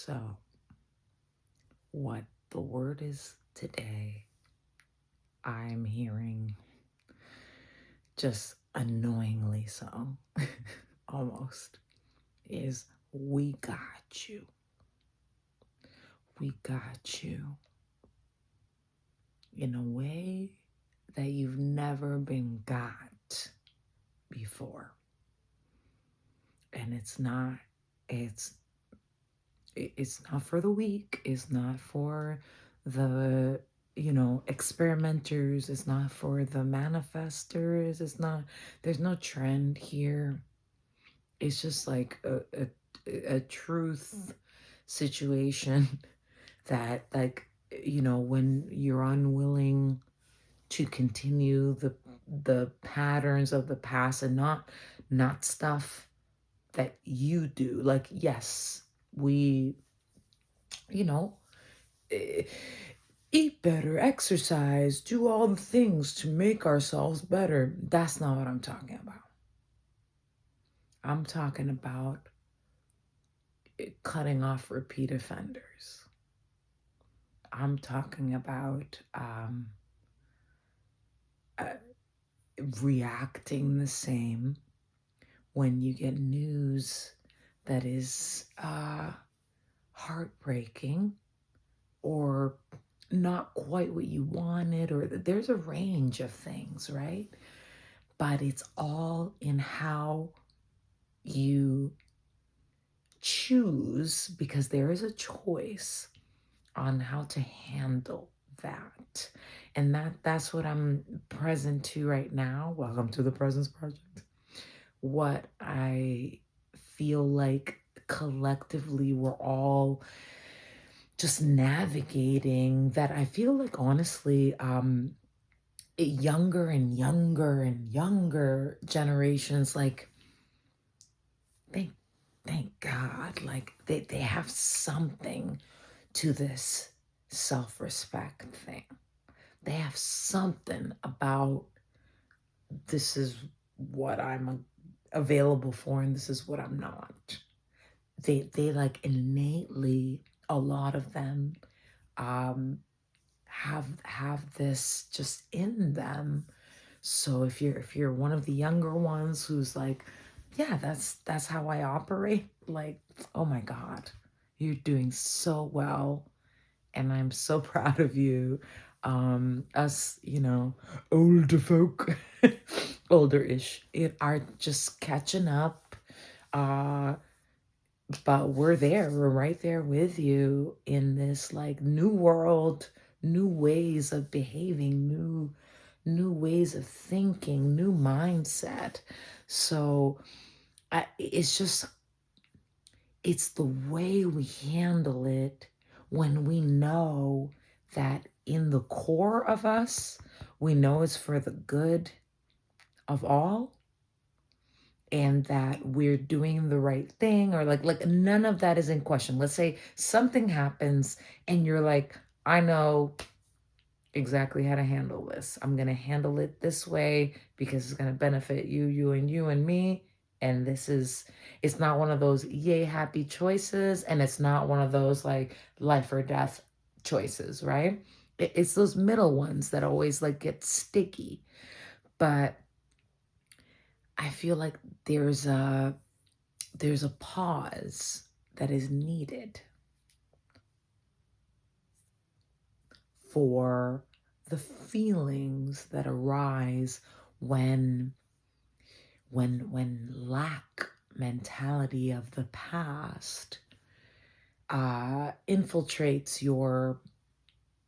So, what the word is today, I'm hearing just annoyingly so, almost, is we got you. We got you in a way that you've never been got before. And it's it's not for the weak, it's not for the experimenters, it's not for the manifestors, it's not, there's no trend here. It's just like a truth situation that, like, when you're unwilling to continue the patterns of the past, and not stuff that you do. Like, yes, we, you know, eh, eat better, exercise, do all the things to make ourselves better. That's not what I'm talking about. I'm talking about cutting off repeat offenders. I'm talking about uh, reacting the same when you get news that is heartbreaking, or not quite what you wanted, or there's a range of things, right? But it's all in how you choose, because there is a choice on how to handle that. And that's what I'm present to right now. Welcome to the Presence Project. What I feel like collectively we're all just navigating, that I feel like, honestly, younger and younger and younger generations, like, thank thank God, like they have something to this self-respect thing. They have something about, this is what I'm available for and this is what I'm not. They like innately, a lot of them um have this just in them. So if you're one of the younger ones who's like, yeah, that's how I operate, like, oh my God, you're doing so well, and I'm so proud of you. Us, older folk, older-ish, it are just catching up. Uh, but we're right there with you in this, like, new world, new ways of behaving, new ways of thinking, new mindset. So it's just, it's the way we handle it when we know that in the core of us, we know it's for the good of all, and that we're doing the right thing, or like none of that is in question. Let's say something happens and you're like, I know exactly how to handle this. I'm going to handle it this way because it's going to benefit you, you and me. And it's not one of those yay happy choices. And it's not one of those like life or death choices, right? It's those middle ones that always like get sticky. But I feel like there's a pause that is needed for the feelings that arise when lack mentality of the past infiltrates your,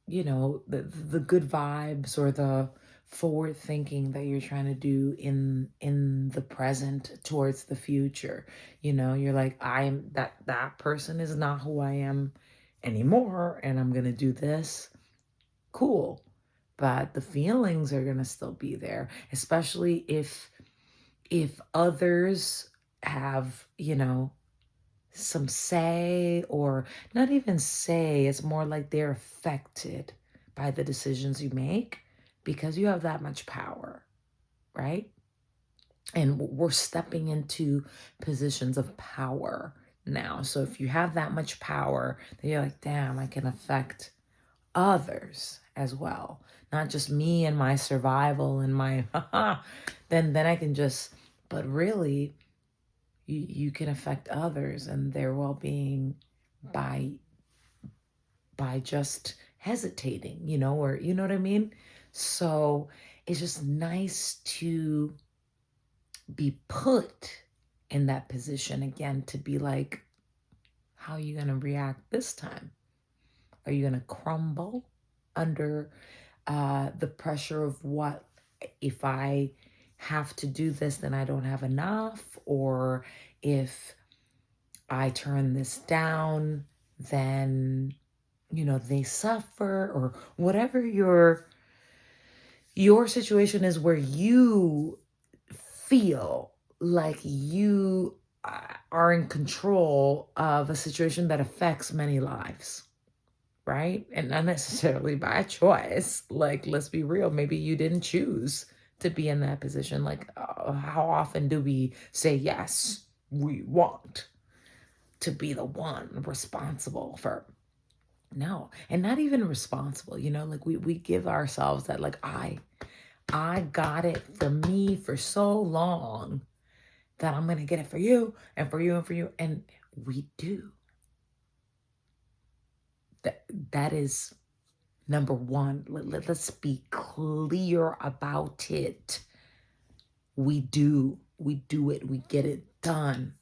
the good vibes, or the forward thinking that you're trying to do in the present towards the future. You're like, I'm that person is not who I am anymore, and I'm gonna do this. Cool. But the feelings are gonna still be there, especially if others have, some say, or not even say, it's more like they're affected by the decisions you make because you have that much power, right? And we're stepping into positions of power now. So if you have that much power, then you're like, damn, I can affect others as well. Not just me and my survival and my then I can just, but really you can affect others and their well-being by just hesitating, or you know what I mean? So it's just nice to be put in that position again, to be like, how are you going to react this time? Are you going to crumble under the pressure of what if I have to do this, then I don't have enough? Or if I turn this down, then, they suffer, or whatever your situation is, where you feel like you are in control of a situation that affects many lives, right? And not necessarily by choice. Like, let's be real, maybe you didn't choose to be in that position. Like, how often do we say, yes, we want to be the one responsible for? No, and not even responsible, like we give ourselves that, like, I got it for me for so long that I'm going to get it for you and for you and for you. And we do. That is number one. Let's be clear about it. We do it. We get it done.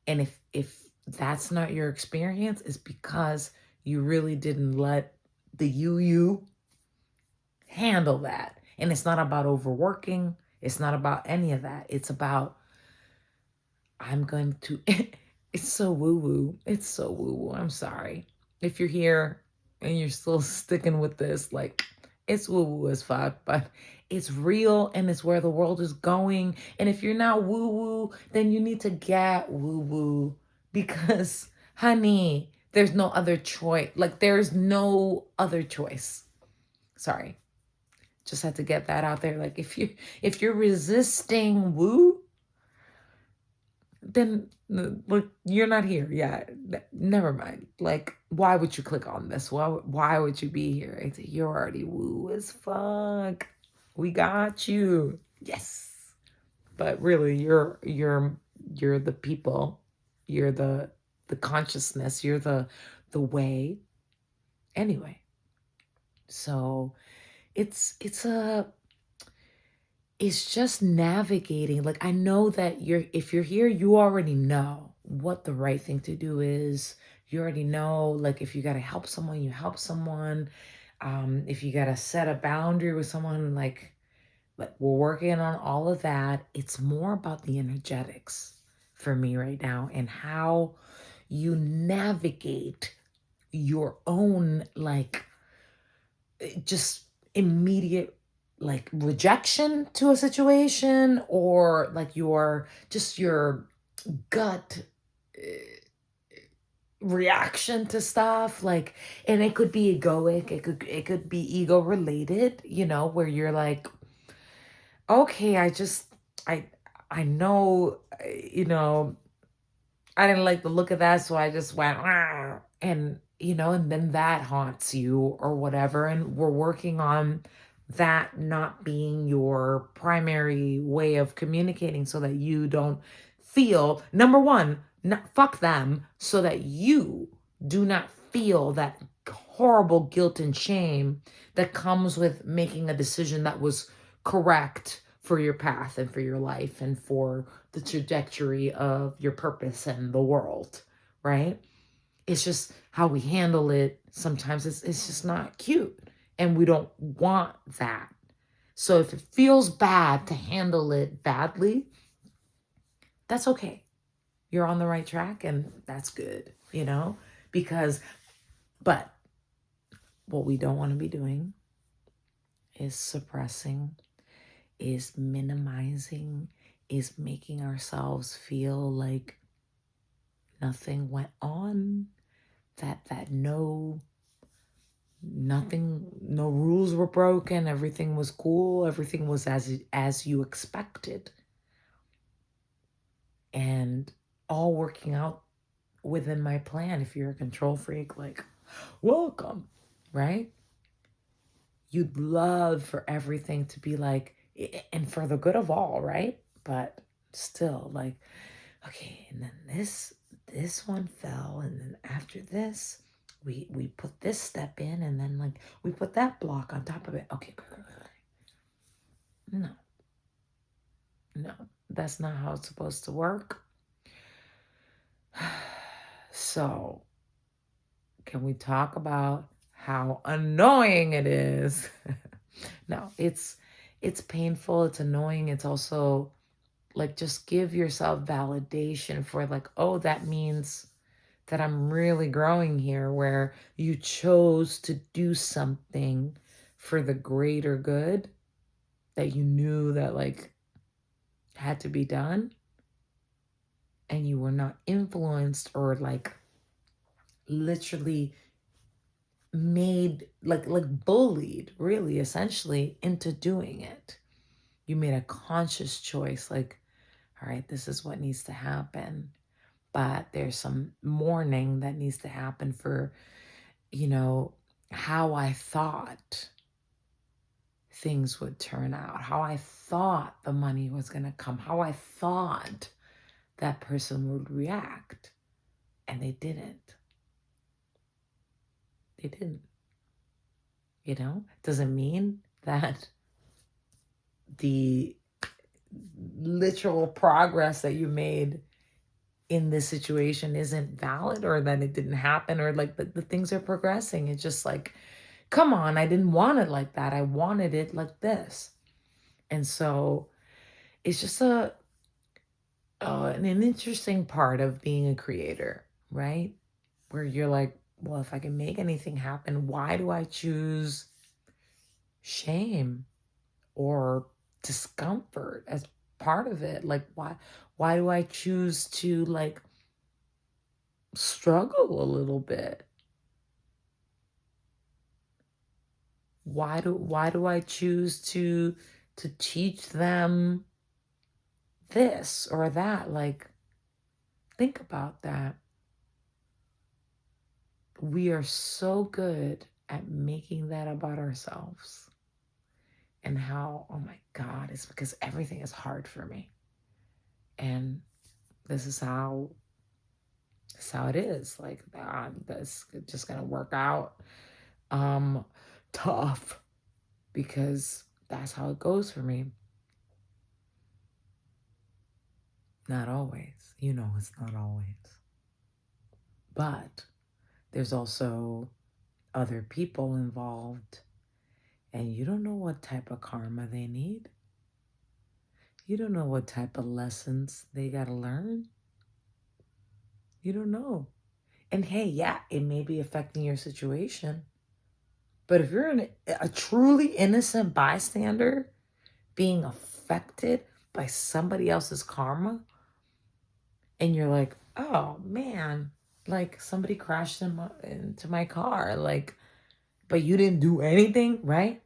And if that's not your experience, it's because you really didn't let the you handle that. And it's not about overworking. It's not about any of that. It's about, I'm going to, it's so woo-woo. It's so woo-woo. I'm sorry. If you're here and you're still sticking with this, like, it's woo-woo as fuck, but it's real and it's where the world is going. And if you're not woo-woo, then you need to get woo-woo, because, honey, there's no other choice. Like, there's no other choice. Sorry. Just had to get that out there. Like, if you're resisting woo, then look, you're not here. Yeah, never mind. Like, why would you click on this? Why would you be here? You're already woo as fuck. We got you. Yes. But really, you're the people. You're the consciousness. You're the way. Anyway, so it's just navigating. Like, I know that if you're here, you already know what the right thing to do is. You already know, like, if you got to help someone, you help someone. If you got to set a boundary with someone, like we're working on all of that. It's more about the energetics for me right now, and how you navigate your own, like, just immediate, like, rejection to a situation, or like your gut reaction to stuff, like, and it could be egoic, it could be ego related, where you're like, okay, I know, I didn't like the look of that, so I just went, "Argh," and and then that haunts you or whatever. And we're working on that not being your primary way of communicating, so that you don't feel, number one, not, fuck them, so that you do not feel that horrible guilt and shame that comes with making a decision that was correct for your path and for your life and for the trajectory of your purpose and the world, right? It's just how we handle it. Sometimes it's just not cute, and we don't want that. So if it feels bad to handle it badly, that's okay. You're on the right track, and that's good, because, but what we don't want to be doing is suppressing, is minimizing, is making ourselves feel like nothing went on, that nothing, no rules were broken, everything was cool, everything was as you expected. And working out within my plan. If you're a control freak, like, welcome, right? You'd love for everything to be like, and for the good of all, right? But still, like, okay, and then this one fell, and then after this, we put this step in, and then like we put that block on top of it. Okay, no, no, that's not how it's supposed to work. So, can we talk about how annoying it is? No, it's painful, it's annoying, it's also like just give yourself validation for like, oh, that means that I'm really growing here, where you chose to do something for the greater good that you knew that like had to be done, and you were not influenced or like literally made like bullied really essentially into doing it. You made a conscious choice, like, all right, this is what needs to happen, but there's some mourning that needs to happen for, how I thought things would turn out, how I thought the money was going to come, how I thought that person would react. And they didn't. They didn't. Doesn't mean that the literal progress that you made in this situation isn't valid, or that it didn't happen, or like the things are progressing. It's just like, come on, I didn't want it like that. I wanted it like this. And so it's just an interesting part of being a creator, right? Where you're like, well, if I can make anything happen, why do I choose shame or discomfort as part of it? Like, why do I choose to like struggle a little bit? Why do I choose to teach them this or that? Like, think about that. We are so good at making that about ourselves, and how, oh my God, it's because everything is hard for me. And this is how it is. Like, that's just gonna work out tough, because that's how it goes for me. Not always. It's not always. But there's also other people involved, and you don't know what type of karma they need. You don't know what type of lessons they got to learn. You don't know. And hey, yeah, it may be affecting your situation. But if you're a truly innocent bystander being affected by somebody else's karma, and you're like, oh man, like somebody crashed into my car, like, but you didn't do anything, right?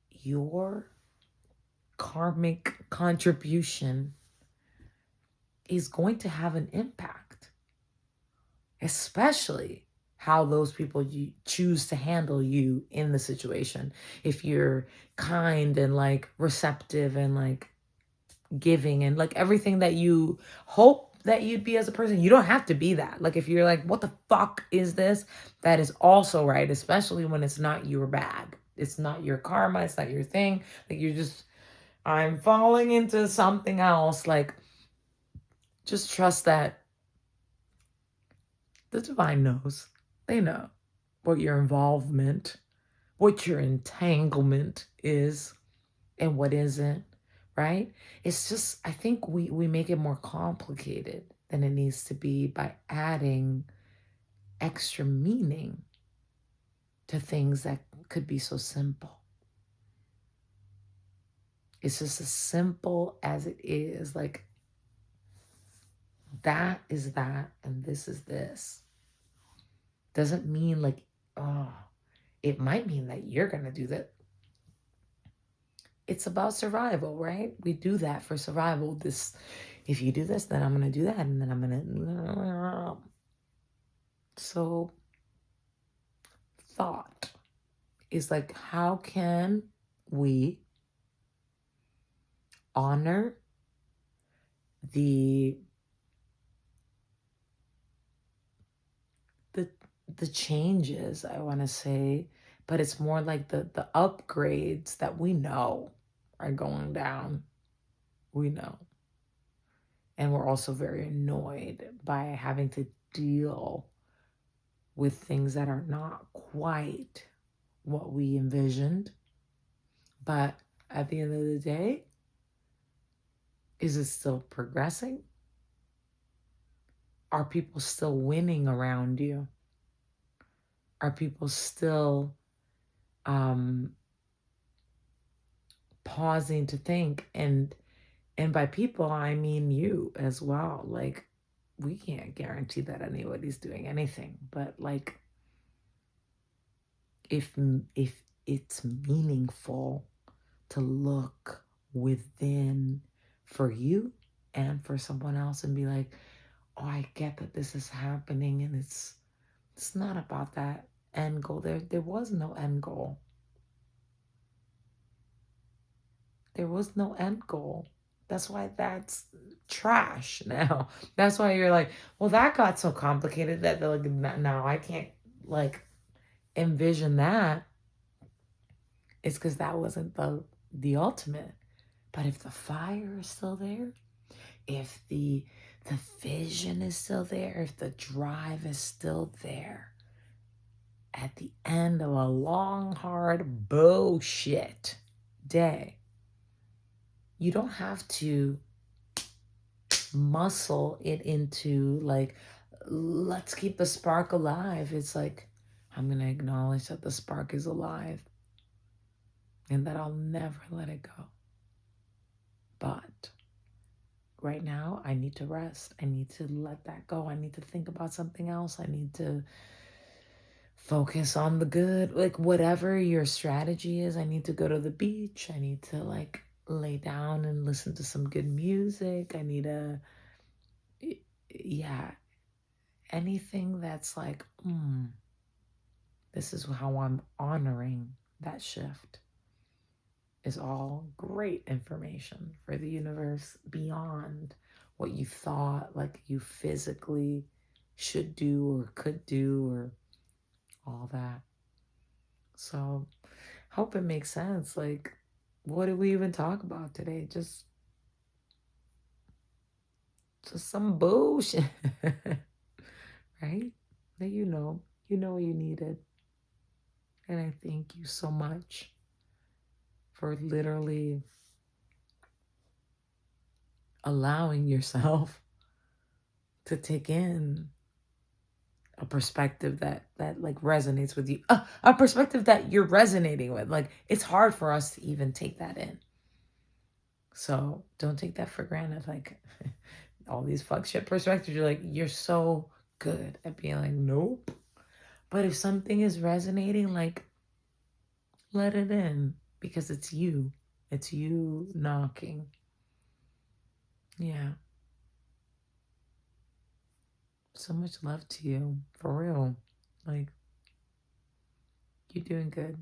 Your karmic contribution is going to have an impact, especially how those people you choose to handle you in the situation. If you're kind and like receptive and like giving and like everything that you hope that you'd be as a person, you don't have to be that. Like, if you're like, what the fuck is this? That is also right, especially when it's not your bag. It's not your karma. It's not your thing. Like, I'm falling into something else. Like, just trust that the divine knows. They know what your involvement, what your entanglement is, and what isn't, right? It's just, I think we make it more complicated than it needs to be by adding extra meaning to things that could be so simple. It's just as simple as it is. Like, that is that, and this is this. Doesn't mean like, oh, it might mean that you're going to do that. it's about survival, right? We do that for survival. This, if you do this, then I'm going to do that. And then I'm going to. So, thought is like, how can we honor the the the changes, I want to say, but it's more like the upgrades that we know are going down. We know. And we're also very annoyed by having to deal with things that are not quite what we envisioned. But at the end of the day, is it still progressing? Are people still winning around you? Are people still um, pausing to think? And by people, I mean you as well. Like, we can't guarantee that anybody's doing anything, but like, if it's meaningful to look within for you and for someone else and be like, oh, I get that this is happening, and it's not about that end goal. There was no end goal. There was no end goal. That's why that's trash now. That's why you're like, well, that got so complicated that they're like, now I can't like envision that. It's because that wasn't the ultimate. But if the fire is still there, if the vision is still there, if the drive is still there, at the end of a long, hard bullshit day, you don't have to muscle it into like, let's keep the spark alive. It's like, I'm going to acknowledge that the spark is alive and that I'll never let it go. But right now, I need to rest. I need to let that go. I need to think about something else. I need to focus on the good. Like, whatever your strategy is, I need to go to the beach. I need to like lay down and listen to some good music. I need to, yeah, anything that's like, this is how I'm honoring that shift, is all great information for the universe beyond what you thought like you physically should do or could do or all that. So, hope it makes sense. Like, what did we even talk about today? Just some bullshit. Right? That you know what you needed. And I thank you so much for literally allowing yourself to take in a perspective that like resonates with you, a perspective that you're resonating with. Like, it's hard for us to even take that in. So don't take that for granted. Like, all these fuck shit perspectives, you're like, you're so good at being like, nope. But if something is resonating, like, let it in, because it's you. It's you knocking. Yeah. So much love to you. For real. Like, you're doing good.